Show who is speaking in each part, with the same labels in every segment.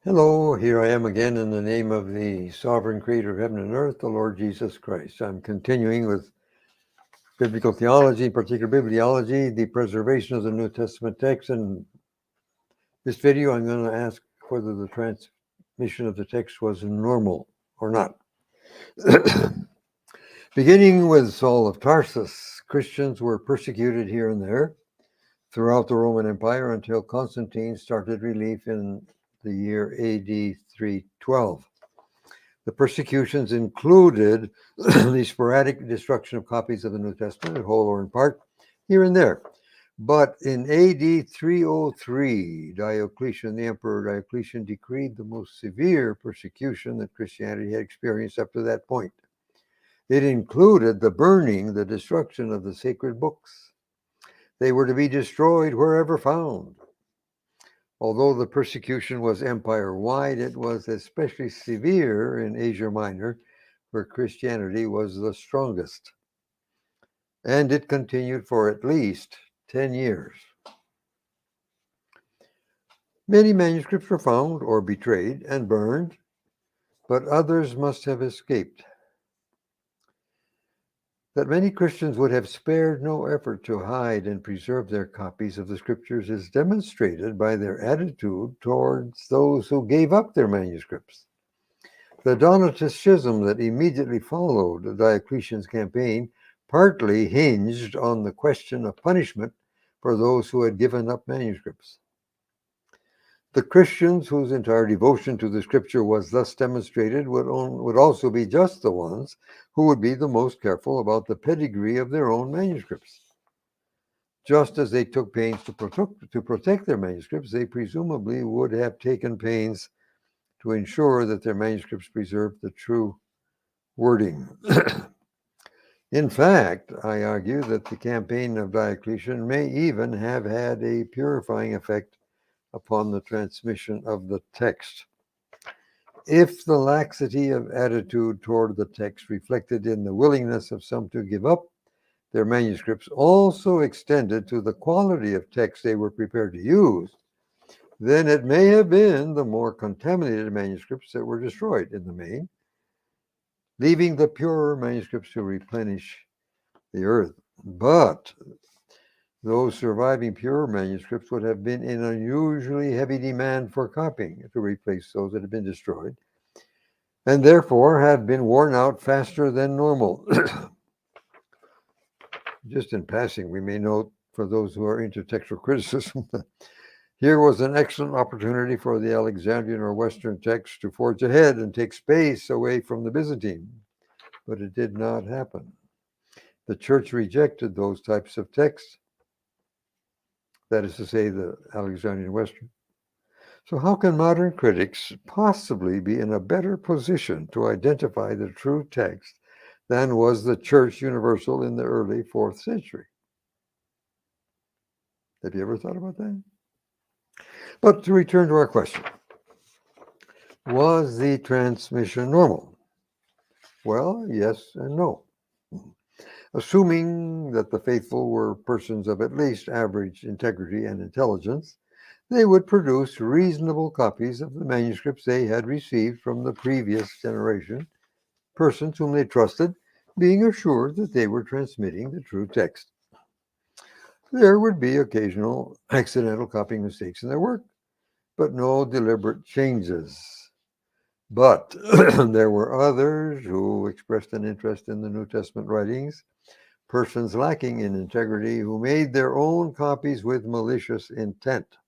Speaker 1: Hello, here I am again in the name of the sovereign creator of heaven and earth, the Lord Jesus Christ. I'm continuing with biblical theology, in particular bibliology, the preservation of the New Testament text. And this video, I'm going to ask whether the transmission of the text was normal or not. Beginning with Saul of Tarsus, Christians were persecuted here and there throughout the Roman Empire until Constantine started relief in the year AD 312. The persecutions included the sporadic destruction of copies of the New Testament, in whole or in part, here and there. But in AD 303, Diocletian, the Emperor Diocletian, decreed the most severe persecution that Christianity had experienced up to that point. It included the burning, the destruction of the sacred books. They were to be destroyed wherever found. Although the persecution was empire-wide, it was especially severe in Asia Minor, where Christianity was the strongest. And it continued for at least 10 years. Many manuscripts were found or betrayed and burned, but others must have escaped. That many Christians would have spared no effort to hide and preserve their copies of the scriptures is demonstrated by their attitude towards those who gave up their manuscripts. The Donatist schism that immediately followed Diocletian's campaign partly hinged on the question of punishment for those who had given up manuscripts. The Christians whose entire devotion to the scripture was thus demonstrated would also be just the ones who would be the most careful about the pedigree of their own manuscripts. Just as they took pains to protect their manuscripts, they presumably would have taken pains to ensure that their manuscripts preserved the true wording. In fact, I argue that the campaign of Diocletian may even have had a purifying effect upon the transmission of the text. If the laxity of attitude toward the text reflected in the willingness of some to give up their manuscripts also extended to the quality of text they were prepared to use, then it may have been the more contaminated manuscripts that were destroyed in the main, leaving the purer manuscripts to replenish the earth. But those surviving pure manuscripts would have been in unusually heavy demand for copying to replace those that had been destroyed, and therefore have been worn out faster than normal. Just in passing, we may note, for those who are into textual criticism, that here was an excellent opportunity for the Alexandrian or Western text to forge ahead and take space away from the Byzantine, but it did not happen. The church rejected those types of texts, that is to say, the Alexandrian Western. So how can modern critics possibly be in a better position to identify the true text than was the Church Universal in the early 4th century? Have you ever thought about that? But to return to our question, was the transmission normal? Well, yes and no. Assuming that the faithful were persons of at least average integrity and intelligence, they would produce reasonable copies of the manuscripts they had received from the previous generation, persons whom they trusted, being assured that they were transmitting the true text. There would be occasional accidental copying mistakes in their work, but no deliberate changes. But there were others who expressed an interest in the New Testament writings, persons lacking in integrity who made their own copies with malicious intent.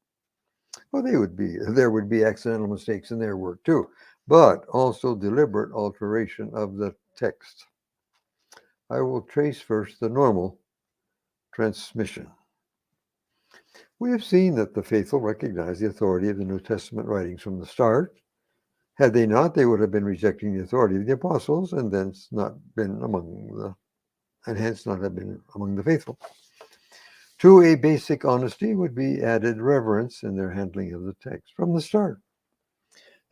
Speaker 1: Well, there would be accidental mistakes in their work too, but also deliberate alteration of the text. I will trace first the normal transmission. We have seen that the faithful recognize the authority of the New Testament writings from the start. Had they not, they would have been rejecting the authority of the apostles and hence not have been among the faithful. To a basic honesty would be added reverence in their handling of the text from the start.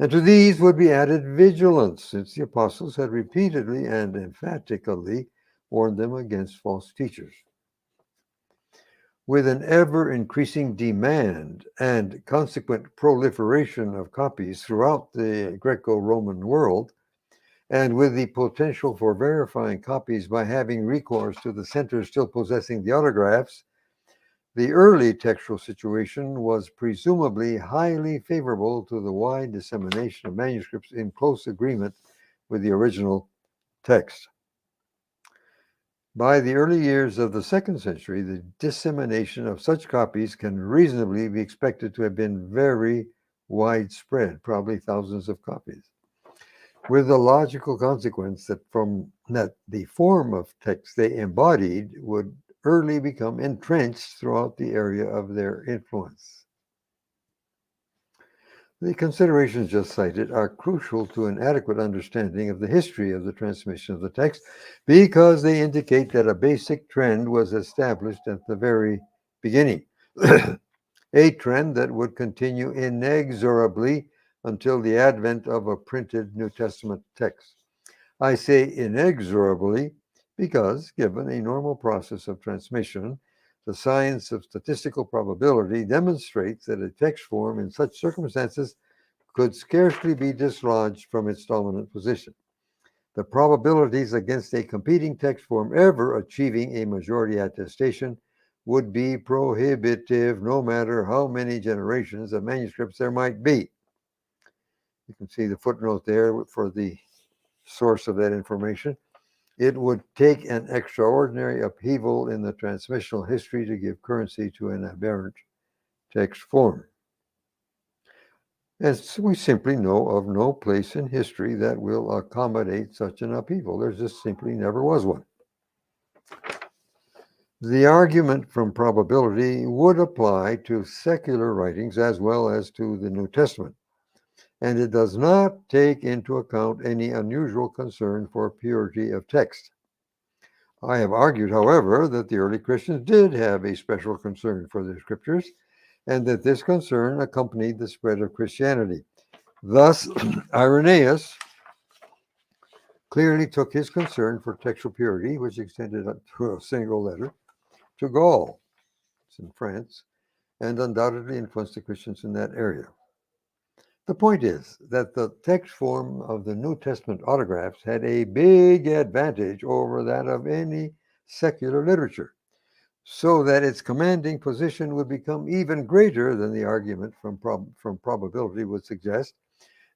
Speaker 1: And to these would be added vigilance, since the apostles had repeatedly and emphatically warned them against false teachers. With an ever-increasing demand and consequent proliferation of copies throughout the Greco-Roman world, and with the potential for verifying copies by having recourse to the centers still possessing the autographs, the early textual situation was presumably highly favorable to the wide dissemination of manuscripts in close agreement with the original text. By the early years of the second century, the dissemination of such copies can reasonably be expected to have been very widespread, probably thousands of copies, with the logical consequence that the form of text they embodied would early become entrenched throughout the area of their influence. The considerations just cited are crucial to an adequate understanding of the history of the transmission of the text because they indicate that a basic trend was established at the very beginning, a trend that would continue inexorably until the advent of a printed New Testament text. I say inexorably because, given a normal process of transmission, the science of statistical probability demonstrates that a text form in such circumstances could scarcely be dislodged from its dominant position. The probabilities against a competing text form ever achieving a majority attestation would be prohibitive no matter how many generations of manuscripts there might be. You can see the footnote there for the source of that information. It would take an extraordinary upheaval in the transmissional history to give currency to an aberrant text form. As we simply know of no place in history that will accommodate such an upheaval. There just simply never was one. The argument from probability would apply to secular writings as well as to the New Testament, and it does not take into account any unusual concern for purity of text. I have argued, however, that the early Christians did have a special concern for their scriptures, and that this concern accompanied the spread of Christianity. Thus, Irenaeus clearly took his concern for textual purity, which extended to a single letter, to Gaul, it's in France, and undoubtedly influenced the Christians in that area. The point is that the text form of the New Testament autographs had a big advantage over that of any secular literature, so that its commanding position would become even greater than the argument from probability would suggest,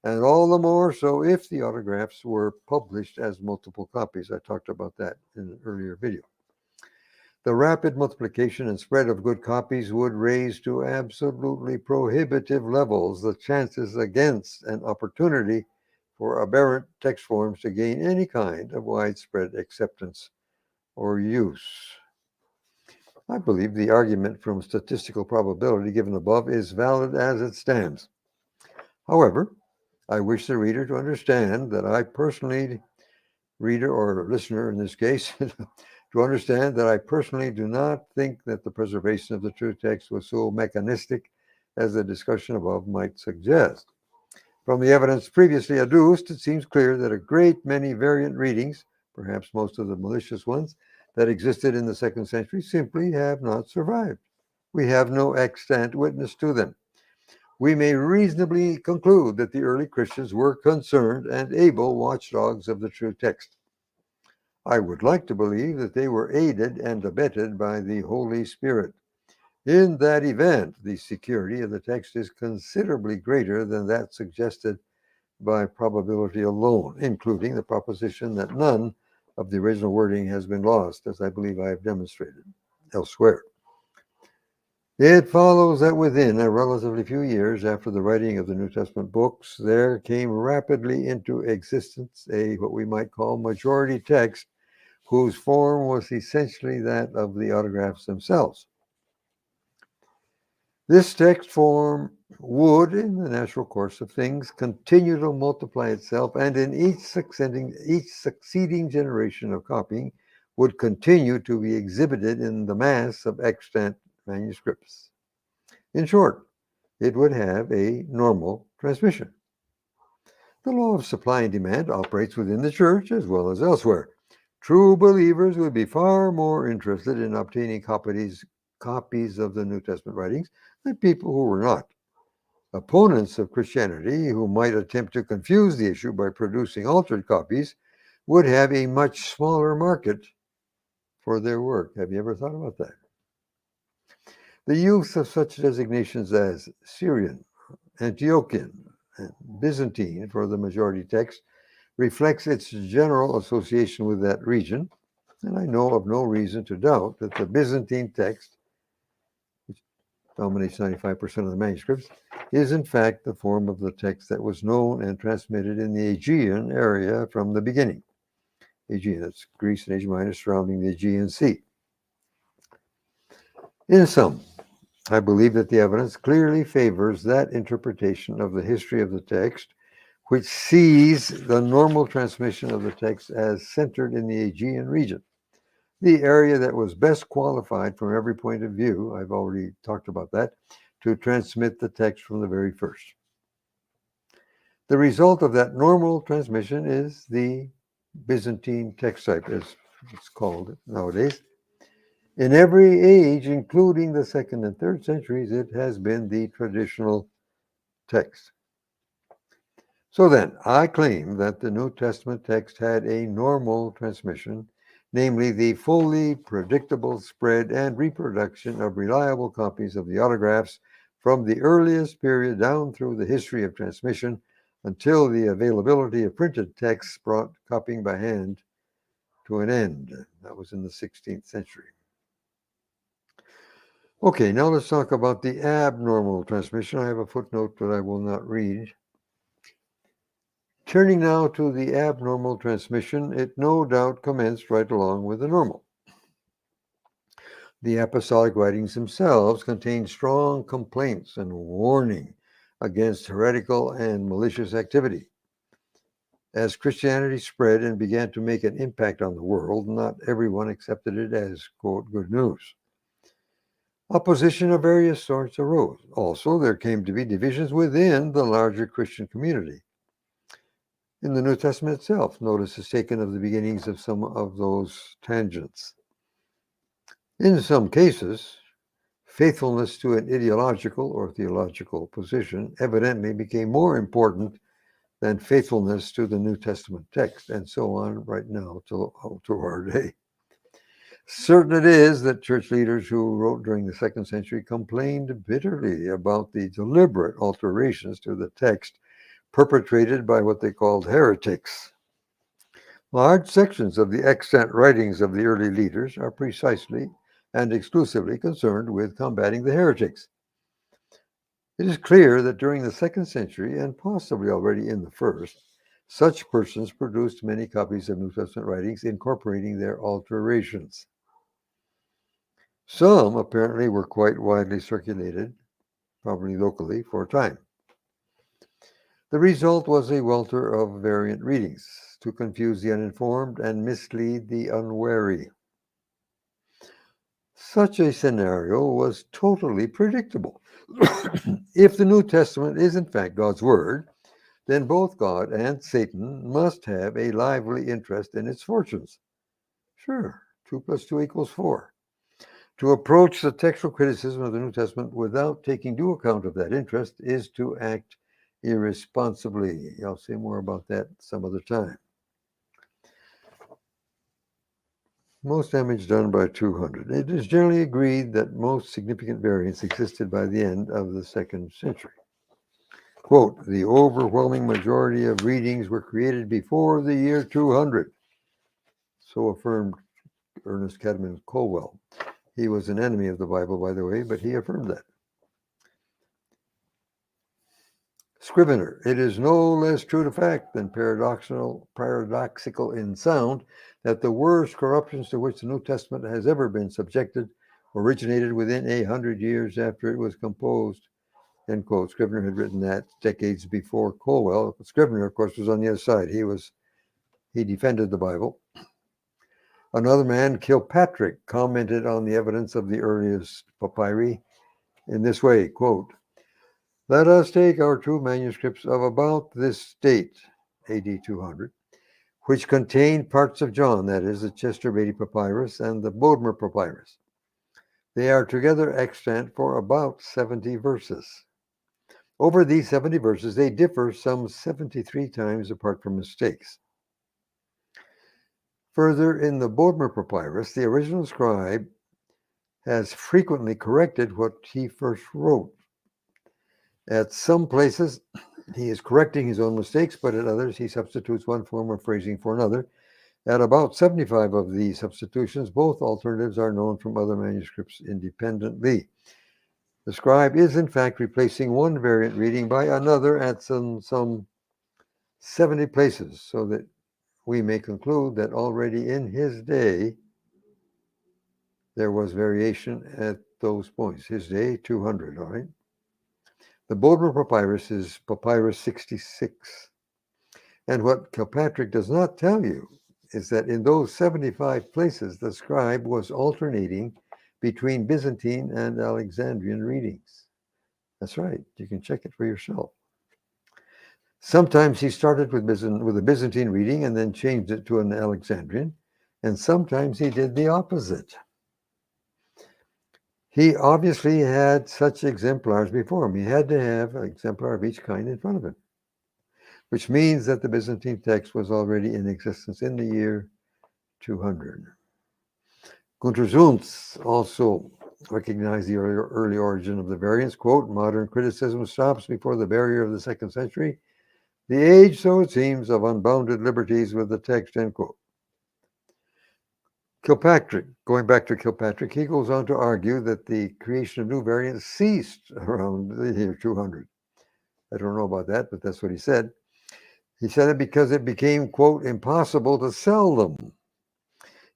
Speaker 1: and all the more so if the autographs were published as multiple copies. I talked about that in an earlier video. The rapid multiplication and spread of good copies would raise to absolutely prohibitive levels the chances against an opportunity for aberrant text forms to gain any kind of widespread acceptance or use. I believe the argument from statistical probability given above is valid as it stands. However, I wish the reader to understand that I personally, reader or listener in this case, to understand that I personally do not think that the preservation of the true text was so mechanistic as the discussion above might suggest. From the evidence previously adduced, it seems clear that a great many variant readings, perhaps most of the malicious ones, that existed in the second century simply have not survived. We have no extant witness to them. We may reasonably conclude that the early Christians were concerned and able watchdogs of the true text. I would like to believe that they were aided and abetted by the Holy Spirit. In that event, the security of the text is considerably greater than that suggested by probability alone, including the proposition that none of the original wording has been lost, as I believe I have demonstrated elsewhere. It follows that within a relatively few years after the writing of the New Testament books, there came rapidly into existence a what we might call majority text, whose form was essentially that of the autographs themselves. This text form would, in the natural course of things, continue to multiply itself, and in each succeeding generation of copying would continue to be exhibited in the mass of extant manuscripts. In short, it would have a normal transmission. The law of supply and demand operates within the church as well as elsewhere. True believers would be far more interested in obtaining copies copies of the New Testament writings that people who were not opponents of Christianity, who might attempt to confuse the issue by producing altered copies, would have a much smaller market for their work. Have you ever thought about that? The use of such designations as Syrian, Antiochian, and Byzantine for the majority text reflects its general association with that region, and I know of no reason to doubt that the Byzantine text, which dominates 95% of the manuscripts, is in fact the form of the text that was known and transmitted in the Aegean area from the beginning. Aegean, that's Greece and Asia Minor surrounding the Aegean Sea. In sum, I believe that the evidence clearly favors that interpretation of the history of the text, which sees the normal transmission of the text as centered in the Aegean region, the area that was best qualified from every point of view, I've already talked about that, to transmit the text from the very first. The result of that normal transmission is the Byzantine text type, as it's called nowadays. In every age, including the 2nd and 3rd centuries, it has been the traditional text. So then, I claim that the New Testament text had a normal transmission, namely the fully predictable spread and reproduction of reliable copies of the autographs from the earliest period down through the history of transmission until the availability of printed texts brought copying by hand to an end. That was in the 16th century. Okay, now let's talk about the abnormal transmission. I have a footnote that I will not read. Turning now to the abnormal transmission, it no doubt commenced right along with the normal. The apostolic writings themselves contain strong complaints and warning against heretical and malicious activity. As Christianity spread and began to make an impact on the world, not everyone accepted it as, quote, good news. Opposition of various sorts arose. Also, there came to be divisions within the larger Christian community. In the New Testament itself, notice is taken of the beginnings of some of those tangents. In some cases, faithfulness to an ideological or theological position evidently became more important than faithfulness to the New Testament text, and so on right now to our day. Certain it is that church leaders who wrote during the 2nd century complained bitterly about the deliberate alterations to the text perpetrated by what they called heretics. Large sections of the extant writings of the early leaders are precisely and exclusively concerned with combating the heretics. It is clear that during the 2nd century, and possibly already in the 1st, such persons produced many copies of New Testament writings incorporating their alterations. Some apparently were quite widely circulated, probably locally, for a time. The result was a welter of variant readings to confuse the uninformed and mislead the unwary. Such a scenario was totally predictable. If the New Testament is in fact God's Word, then both God and Satan must have a lively interest in its fortunes. Sure, 2 + 2 = 4. To approach the textual criticism of the New Testament without taking due account of that interest is to act irresponsibly. I'll say more about that some other time. Most damage done by 200. It is generally agreed that most significant variants existed by the end of the 2nd century. Quote, the overwhelming majority of readings were created before the year 200. So affirmed Ernest Cadman Colwell. He was an enemy of the Bible, by the way, but he affirmed that. Scrivener, it is no less true to fact than paradoxical in sound that the worst corruptions to which the New Testament has ever been subjected originated within 100 years after it was composed. End quote. Scrivener had written that decades before Colwell. Scrivener, of course, was on the other side. He defended the Bible. Another man, Kilpatrick, commented on the evidence of the earliest papyri in this way, quote, let us take our 2 manuscripts of about this date, AD 200, which contain parts of John, that is, the Chester Beatty Papyrus and the Bodmer Papyrus. They are together extant for about 70 verses. Over these 70 verses, they differ some 73 times apart from mistakes. Further, in the Bodmer Papyrus, the original scribe has frequently corrected what he first wrote. At some places, he is correcting his own mistakes, but at others, he substitutes one form of phrasing for another. At about 75 of these substitutions, both alternatives are known from other manuscripts independently. The scribe is, in fact, replacing one variant reading by another at some 70 places, so that we may conclude that already in his day there was variation at those points. His day, 200, all right? The Bodmer Papyrus is Papyrus 66. And what Kilpatrick does not tell you is that in those 75 places, the scribe was alternating between Byzantine and Alexandrian readings. That's right. You can check it for yourself. Sometimes he started with a Byzantine reading and then changed it to an Alexandrian, and sometimes he did the opposite. He obviously had such exemplars before him. He had to have an exemplar of each kind in front of him, which means that the Byzantine text was already in existence in the year 200. Gunter Zuntz also recognized the early origin of the variants. Quote, modern criticism stops before the barrier of the 2nd century. The age, so it seems, of unbounded liberties with the text, end quote. Kilpatrick, going back to Kilpatrick, he goes on to argue that the creation of new variants ceased around the year 200. I don't know about that, but that's what he said. He said it because it became, quote, impossible to sell them.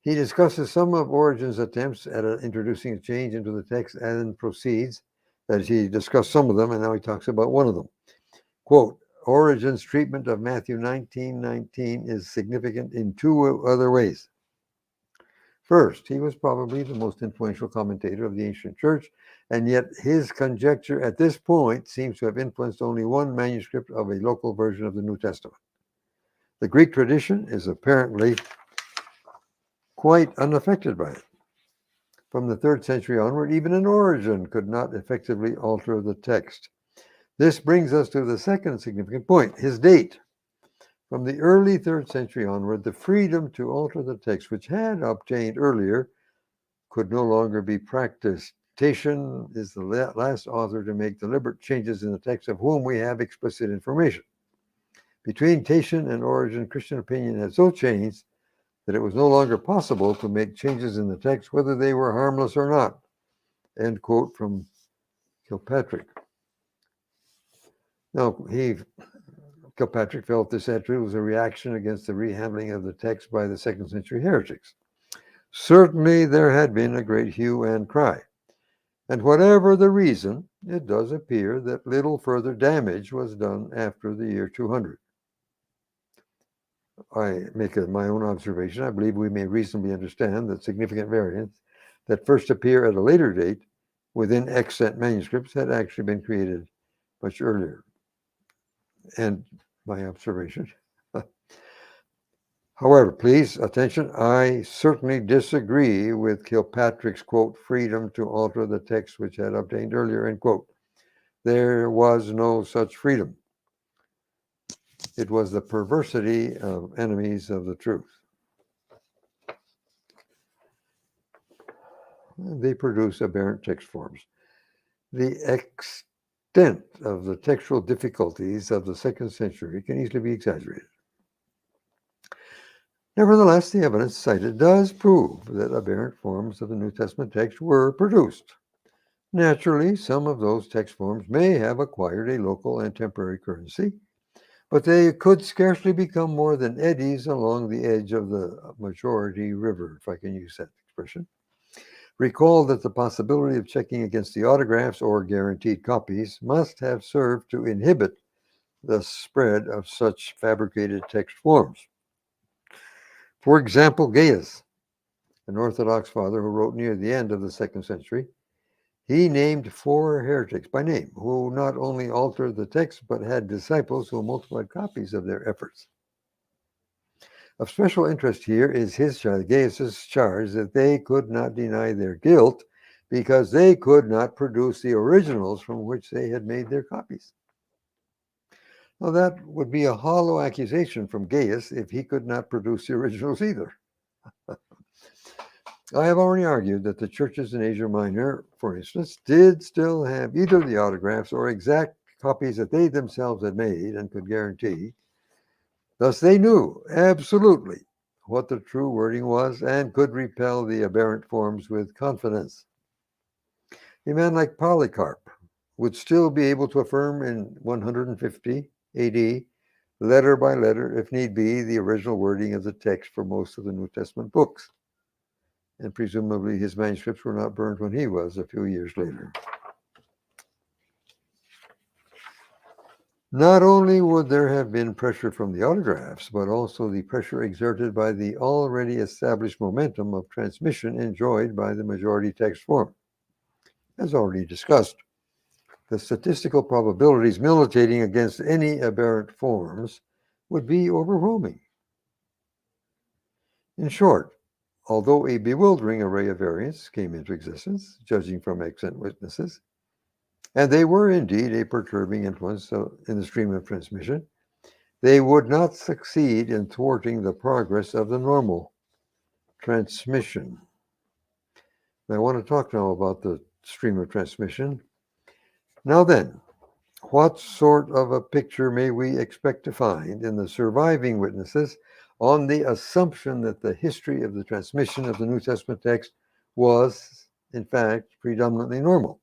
Speaker 1: He discusses some of Origen's attempts at introducing a change into the text and proceeds that he discussed some of them, and now he talks about one of them. Quote, Origen's treatment of Matthew 19:19 is significant in two other ways. First, he was probably the most influential commentator of the ancient church, and yet his conjecture at this point seems to have influenced only one manuscript of a local version of the New Testament. The Greek tradition is apparently quite unaffected by it. From the 3rd century onward, even an Origen could not effectively alter the text. This brings us to the second significant point, his date. From the early 3rd century onward, the freedom to alter the text, which had obtained earlier, could no longer be practiced. Tatian is the last author to make deliberate changes in the text of whom we have explicit information. Between Tatian and Origen, Christian opinion had so changed that it was no longer possible to make changes in the text, whether they were harmless or not. End quote from Kilpatrick. Now, Kilpatrick felt this attitude was a reaction against the rehandling of the text by the 2nd century heretics. Certainly there had been a great hue and cry. And whatever the reason, it does appear that little further damage was done after the year 200. I make my own observation. I believe we may reasonably understand that significant variants that first appear at a later date within extant manuscripts had actually been created much earlier. And my observation. However, please, attention, I certainly disagree with Kilpatrick's, quote, freedom to alter the text which had obtained earlier, end quote. There was no such freedom. It was the perversity of enemies of the truth. They produce aberrant text forms. The extent of the textual difficulties of the 2nd century can easily be exaggerated. Nevertheless, the evidence cited does prove that aberrant forms of the New Testament text were produced. Naturally, some of those text forms may have acquired a local and temporary currency, but they could scarcely become more than eddies along the edge of the majority river, if I can use that expression. Recall that the possibility of checking against the autographs or guaranteed copies must have served to inhibit the spread of such fabricated text forms. For example, Gaius, an Orthodox father who wrote near the end of the 2nd century, he named 4 heretics by name who not only altered the text but had disciples who multiplied copies of their efforts. Of special interest here is Gaius's charge that they could not deny their guilt because they could not produce the originals from which they had made their copies. Now, that would be a hollow accusation from Gaius if he could not produce the originals either. I have already argued that the churches in Asia Minor, for instance, did still have either the autographs or exact copies that they themselves had made and could guarantee. Thus, they knew absolutely what the true wording was and could repel the aberrant forms with confidence. A man like Polycarp would still be able to affirm in 150 AD, letter by letter, if need be, the original wording of the text for most of the New Testament books. And presumably his manuscripts were not burned when he was a few years later. Not only would there have been pressure from the autographs, but also the pressure exerted by the already established momentum of transmission enjoyed by the majority text form. As already discussed, the statistical probabilities militating against any aberrant forms would be overwhelming. In short, although a bewildering array of variants came into existence, judging from excellent witnesses, and they were indeed a perturbing influence in the stream of transmission, they would not succeed in thwarting the progress of the normal transmission. I want to talk now about the stream of transmission. Now then, what sort of a picture may we expect to find in the surviving witnesses on the assumption that the history of the transmission of the New Testament text was, in fact, predominantly normal?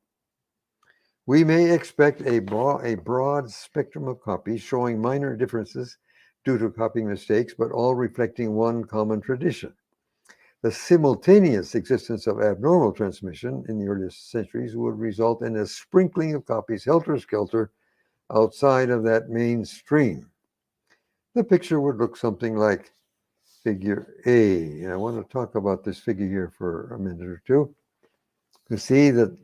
Speaker 1: We may expect a broad spectrum of copies showing minor differences due to copying mistakes, but all reflecting one common tradition. The simultaneous existence of abnormal transmission in the earliest centuries would result in a sprinkling of copies helter-skelter outside of that mainstream. The picture would look something like figure A. And I want to talk about this figure here for a minute or two. You see that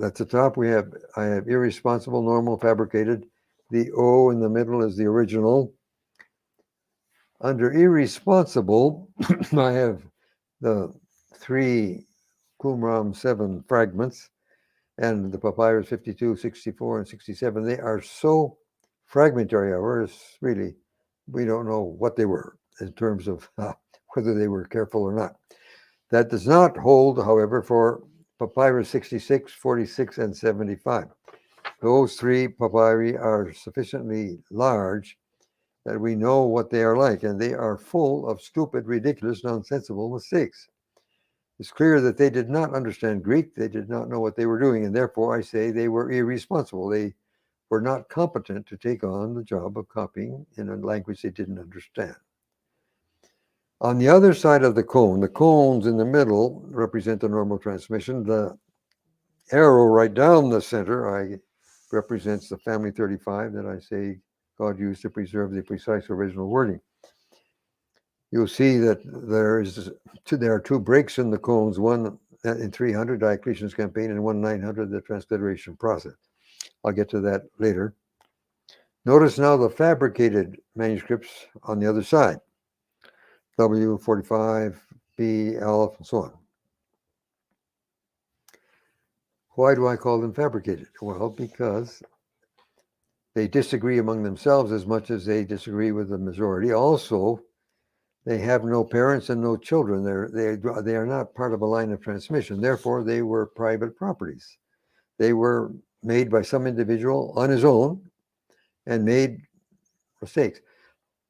Speaker 1: at the top I have irresponsible, normal, fabricated. The O in the middle is the original. Under irresponsible, I have the 3 Qumran 7 fragments and the papyrus 52, 64, and 67. They are so fragmentary, however, really, we don't know what they were in terms of whether they were careful or not. That does not hold, however, for papyrus 66, 46, and 75. Those 3 papyri are sufficiently large that we know what they are like, and they are full of stupid, ridiculous, nonsensical mistakes. It's clear that they did not understand Greek, they did not know what they were doing, and therefore I say they were irresponsible. They were not competent to take on the job of copying in a language they didn't understand. On the other side of the cone, the cones in the middle represent the normal transmission. The arrow right down the center represents the family 35 that I say God used to preserve the precise original wording. You'll see that there are 2 breaks in the cones, one in 300, Diocletian's campaign, and one 900, the transliteration process. I'll get to that later. Notice now the fabricated manuscripts on the other side. W, 45, B, L, and so on. Why do I call them fabricated? Well, because they disagree among themselves as much as they disagree with the majority. Also, they have no parents and no children. They are not part of a line of transmission. Therefore, they were private properties. They were made by some individual on his own and made mistakes.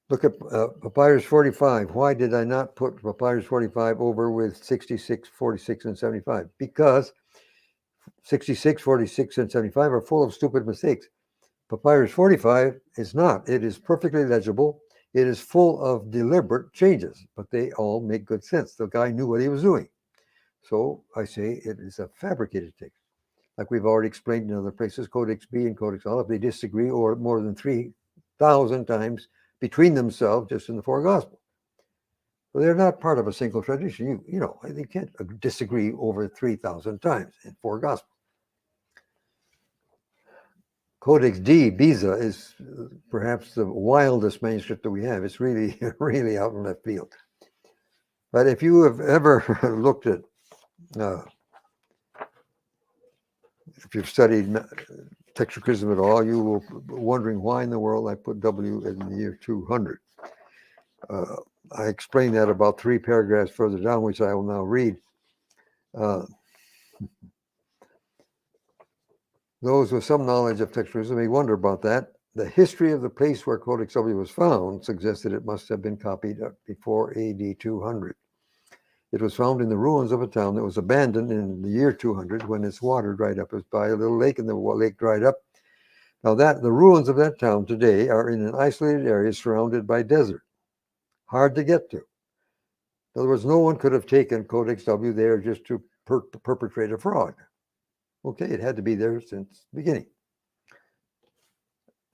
Speaker 1: Look at Papyrus 45. Why did I not put Papyrus 45 over with 66, 46, and 75? Because 66, 46, and 75 are full of stupid mistakes. Papyrus 45 is not. It is perfectly legible. It is full of deliberate changes, but they all make good sense. The guy knew what he was doing. So I say it is a fabricated text. Like we've already explained in other places, Codex B and Codex Aleph, they disagree or more than 3,000 times between themselves just in the 4 Gospels. So they're not part of a single tradition. You know, they can't disagree over 3,000 times in 4 Gospels. Codex D, Beza, is perhaps the wildest manuscript that we have. It's really, really out in left field. But if you have ever looked at if you've studied textual criticism at all, you will be wondering why in the world I put W in the year 200. I explain that about 3 paragraphs further down, which I will now read. Those with some knowledge of textual criticism may wonder about that. The history of the place where Codex W was found suggested it must have been copied before AD 200. It was found in the ruins of a town that was abandoned in the year 200 when its water dried up. It was by a little lake, and the lake dried up. Now the ruins of that town today are in an isolated area surrounded by desert, hard to get to. In other words, no one could have taken Codex W there just to perpetrate a fraud. Okay, it had to be there since the beginning,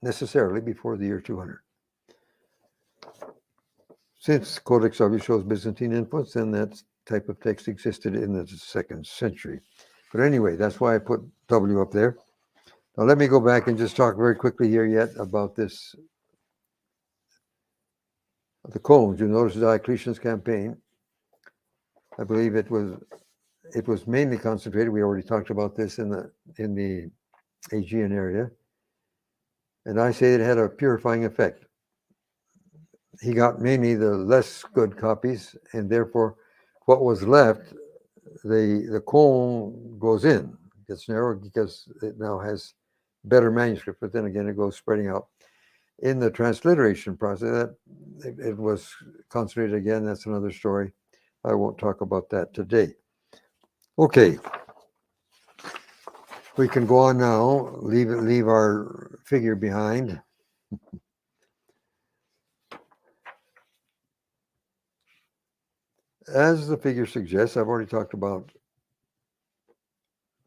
Speaker 1: necessarily before the year 200. Since Codex W shows Byzantine influence, then that type of text existed in the 2nd century. But anyway, that's why I put W up there. Now let me go back and just talk very quickly here yet about this, the cones. You notice Diocletian's campaign. I believe it was mainly concentrated. We already talked about this in the Aegean area, and I say it had a purifying effect. He got mainly the less good copies, and therefore, what was left, the cone goes in, gets narrower because it now has better manuscript. But then again, it goes spreading out. In the transliteration process, it was concentrated again. That's another story. I won't talk about that today. Okay, we can go on now. Leave our figure behind. As the figure suggests, I've already talked about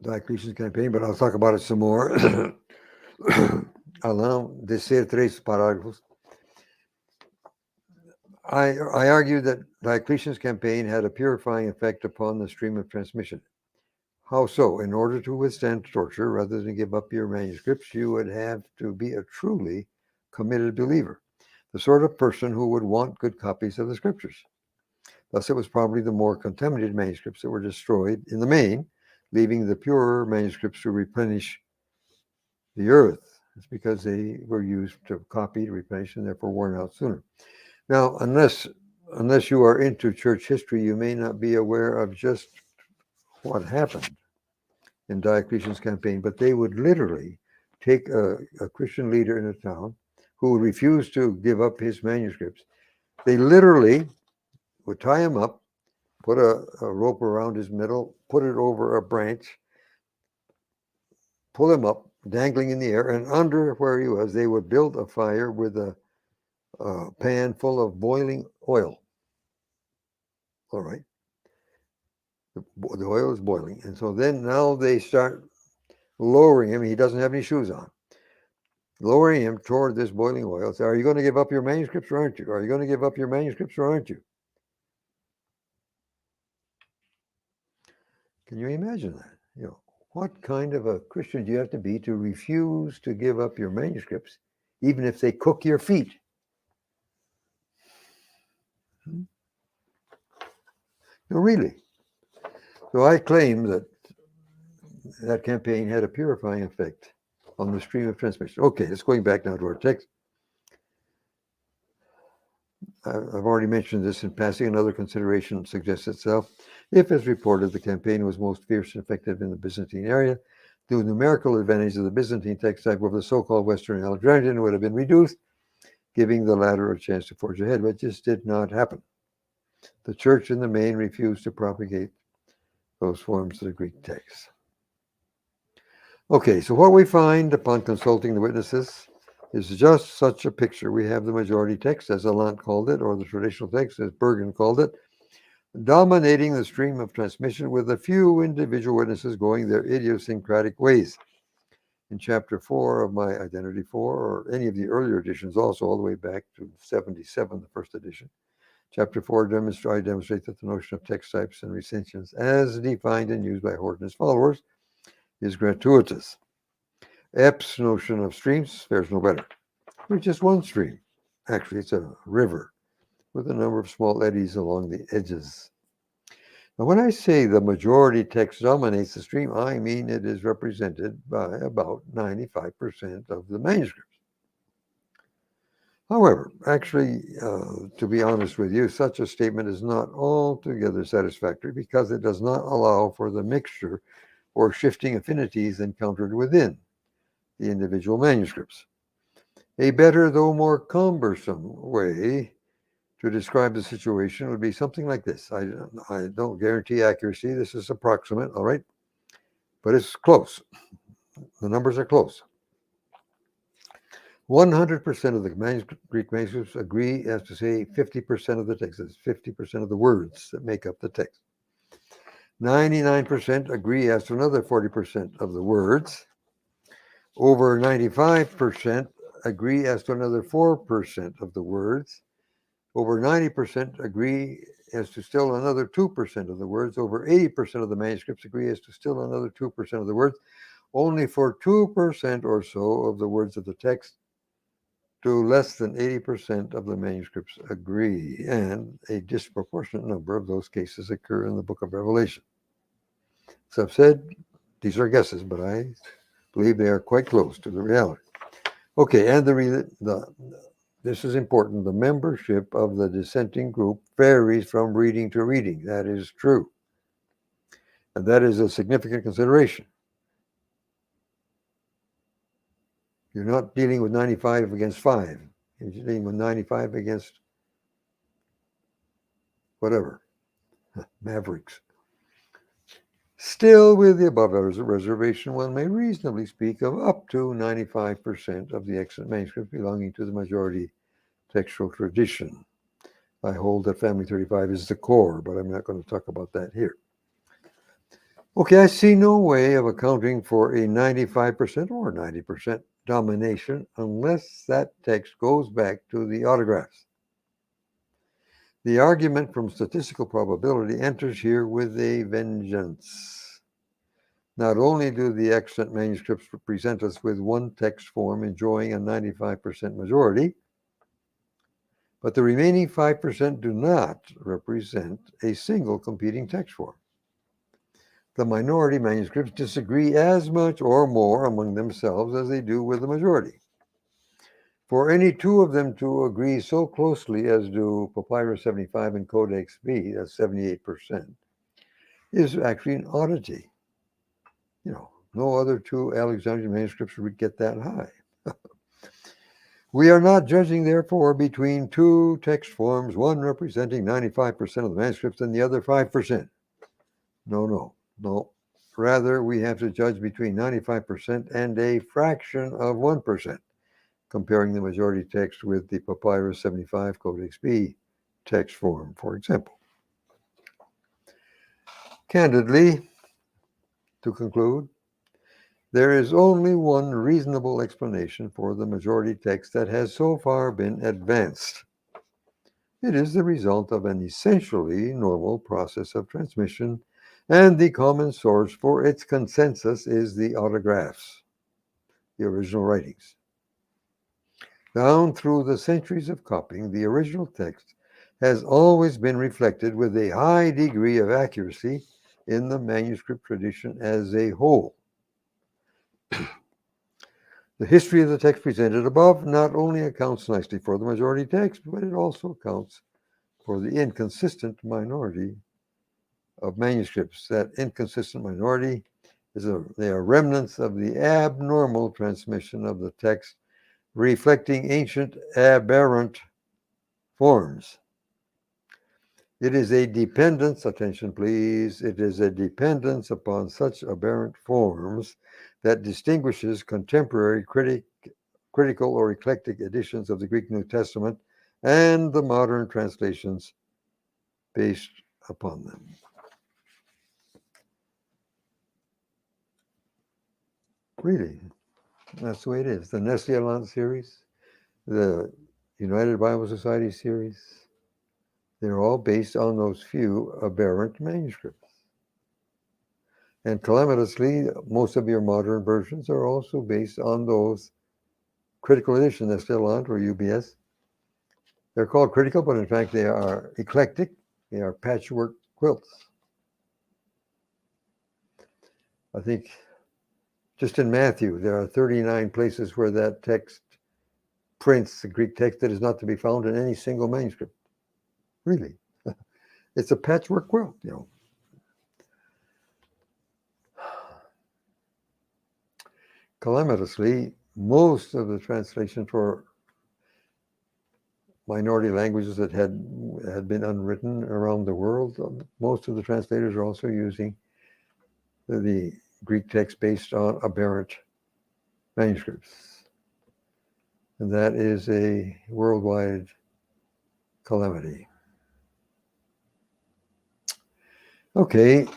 Speaker 1: Diocletian's campaign, but I'll talk about it some more. I'll decir 3 parágrafos. I argue that Diocletian's campaign had a purifying effect upon the stream of transmission. How so? In order to withstand torture, rather than give up your manuscripts, you would have to be a truly committed believer, the sort of person who would want good copies of the scriptures. Thus, it was probably the more contaminated manuscripts that were destroyed in the main, leaving the purer manuscripts to replenish the earth. It's because they were used to copy, to replenish, and therefore worn out sooner. Now, unless you are into church history, you may not be aware of just what happened in Diocletian's campaign, but they would literally take a Christian leader in a town who would refuse to give up his manuscripts. They literally would tie him up, put a rope around his middle, put it over a branch, pull him up, dangling in the air, and under where he was, they would build a fire with a pan full of boiling oil. All right. The oil is boiling. And so then now they start lowering him. He doesn't have any shoes on. Lowering him toward this boiling oil. Say, are you going to give up your manuscripts or aren't you? Are you going to give up your manuscripts or aren't you? Can you imagine that? What kind of a Christian do you have to be to refuse to give up your manuscripts, even if they cook your feet? No, really. So I claim that campaign had a purifying effect on the stream of transmission. Okay, let's going back now to our text. I've already mentioned this in passing. Another consideration suggests itself. If, as reported, the campaign was most fierce and effective in the Byzantine area, the numerical advantage of the Byzantine text type over the so-called Western Alexandrian would have been reduced, giving the latter a chance to forge ahead, but this did not happen. The church in the main refused to propagate those forms of the Greek text. Okay, so what we find upon consulting the witnesses is just such a picture. We have the majority text, as Allant called it, or the traditional text, as Bergen called it, dominating the stream of transmission with a few individual witnesses going their idiosyncratic ways. In chapter 4 of my Identity 4, or any of the earlier editions also, all the way back to 77, the first edition, chapter 4, I demonstrate that the notion of text types and recensions, as defined and used by Hort and his followers, is gratuitous. Epp's notion of streams fares no better. There's just one stream. Actually, it's a river with a number of small eddies along the edges. Now, when I say the majority text dominates the stream, I mean it is represented by about 95% of the manuscripts. However, actually, to be honest with you, such a statement is not altogether satisfactory because it does not allow for the mixture or shifting affinities encountered within the individual manuscripts. A better, though more cumbersome, way to describe the situation would be something like this. I don't guarantee accuracy. This is approximate, all right? But it's close. The numbers are close. 100% of the Greek manuscripts agree as to say 50% of the text. That's 50% of the words that make up the text. 99% agree as to another 40% of the words. Over 95% agree as to another 4% of the words. Over 90% agree as to still another 2% of the words. Over 80% of the manuscripts agree as to still another 2% of the words. Only for 2% or so of the words of the text do less than 80% of the manuscripts agree, and a disproportionate number of those cases occur in the book of Revelation. So I've said these are guesses, but I believe they are quite close to the reality. Okay, and this is important. The membership of the dissenting group varies from reading to reading. That is true. And that is a significant consideration. You're not dealing with 95 against 5. You're dealing with 95 against whatever, Mavericks. Still, with the above reservation, one may reasonably speak of up to 95% of the extant manuscripts belonging to the majority textual tradition. I hold that Family 35 is the core, but I'm not going to talk about that here. Okay, I see no way of accounting for a 95% or 90% domination unless that text goes back to the autographs. The argument from statistical probability enters here with a vengeance. Not only do the extant manuscripts present us with one text form enjoying a 95% majority, but the remaining 5% do not represent a single competing text form. The minority manuscripts disagree as much or more among themselves as they do with the majority. For any two of them to agree so closely as do Papyrus 75 and Codex B, that's 78%, is actually an oddity. No other two Alexandrian manuscripts would get that high. We are not judging, therefore, between two text forms, one representing 95% of the manuscripts and the other 5%. No. Rather, we have to judge between 95% and a fraction of 1%, comparing the majority text with the Papyrus 75 Codex B text form, for example. Candidly, to conclude, there is only one reasonable explanation for the majority text that has so far been advanced. It is the result of an essentially normal process of transmission, and the common source for its consensus is the autographs, the original writings. Down through the centuries of copying, the original text has always been reflected with a high degree of accuracy in the manuscript tradition as a whole. The history of the text presented above not only accounts nicely for the majority text, but it also accounts for the inconsistent minority of manuscripts. That inconsistent minority they are remnants of the abnormal transmission of the text, reflecting ancient aberrant forms. It is a dependence, attention please, it is a dependence upon such aberrant forms that distinguishes contemporary critical or eclectic editions of the Greek New Testament and the modern translations based upon them. Really, that's the way it is. The Nestle-Aland series, the United Bible Society series, they're all based on those few aberrant manuscripts. And calamitously, most of your modern versions are also based on those critical editions, Nestle-Aland or UBS. They're called critical, but in fact they are eclectic. They are patchwork quilts. I think just in Matthew, there are 39 places where that text prints the Greek text that is not to be found in any single manuscript. Really. It's a patchwork quilt, you know. Calamitously, most of the translation for minority languages that had been unwritten around the world, most of the translators are also using the Greek text based on aberrant manuscripts. And that is a worldwide calamity. Okay,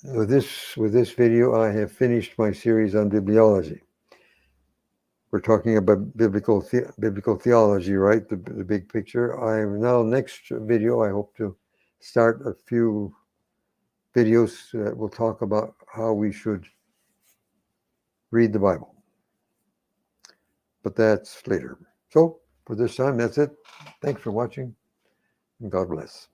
Speaker 1: with this video, I have finished my series on bibliology. We're talking about biblical theology, right? The big picture. Next video, I hope to start a few videos that will talk about how we should read the Bible. But that's later. So for this time, that's it. Thanks for watching, and God bless.